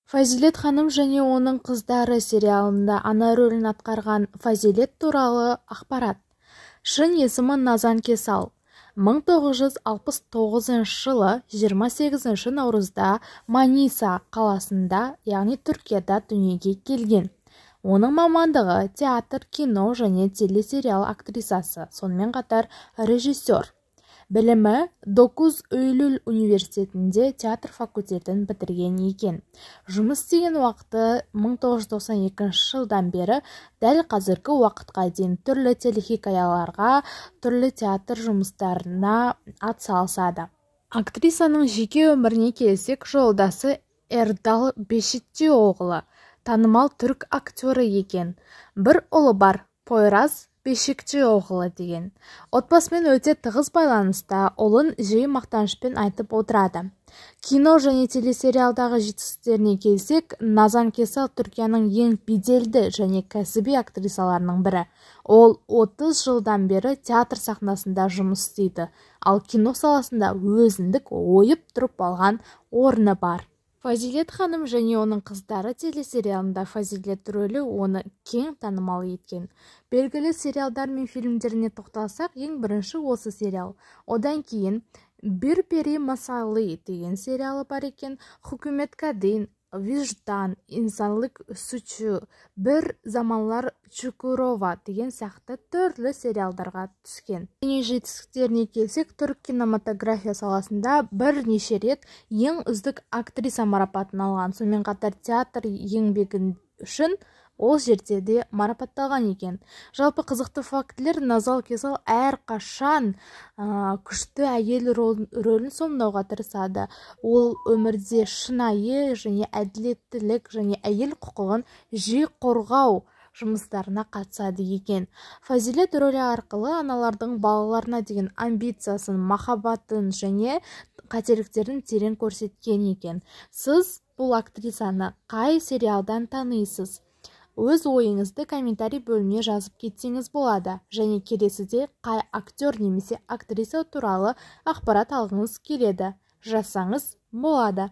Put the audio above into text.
Фазилет ханым және оның қыздары сериалында ана рөлін атқарған Фазилет туралы ақпарат. Шын есімі Назан Кесал. 1969 жылы 28 наурызда Маниса қаласында, яғни Түркияда дүниеге келген. Оның мамандығы театр, кино және телесериал актрисасы, сонымен қатар режиссер. Білімі 9 Eylül университетінде театр факультетін бітірген екен. Жұмыс істеген уақыты 1992 жылдан бері дәл қазіргі уақытқа дейін түрлі телехикаяларға, түрлі театр жұмыстарына атсалысады. Актрисаның жеке өміріне келсек, жолдасы Эрдал Бешиктиоғлы танымал түрк актері екен. Бір ұлы бар, Пойраз Бешиктиоғлы деген. Отбасымен өте тығыз байланыста, ұлын жиі мақтанышпен айтып отырады. Кино және телесериалдағы жетістіктеріне келсек, Назан Кесал Түркияның ең беделді және кәсіби актрисаларының бірі. Ол 30 жылдан бері театр сахнасында жұмыс істейді, ал кино саласында өзіндік ойып тұрып алған орны бар. Фазилет ханым және оның қыздары телесериалында Фазилет рөлі оны кең танымал еткен. Белгілі сериалдар мен фильмдеріне тоқталсақ, ең бірінші осы сериал. Одан кейін Bir Peri Masalı деген сериалы бар екен, Hükümet Kadın, Vicdan, İnsanlık Suçu, Bir Zamanlar Çukurova деген сияқты түрлі сериалдарға түскен. Жетістіктеріне келсек, түрік кинематография саласында бірнеше рет ең үздік актриса марапатын алған. Сонымен қатар театр еңбегі үшін ол жерде де марапатталған екен. Жалпы қызықты фактілер, Назан Кесал әрқашан күшті әйел рөлін сомдауға тырысады. Ол өмірде шынайы және әділеттілік және әйел құқығын жиі қорғау жұмыстарына қатысады екен. Фазилет рөлі арқылы аналардың балаларына деген амбициясын, махаббатын және қателіктерін терең көрсеткен екен. Сіз бұл актрисаны қай сериалдан танисыз? Өз ойыңызды комментарий бөліміне жазып кетсеңіз болады, және келесіде қай актер немесе актриса туралы ақпарат алғыңыз келеді, жазсаңыз болады.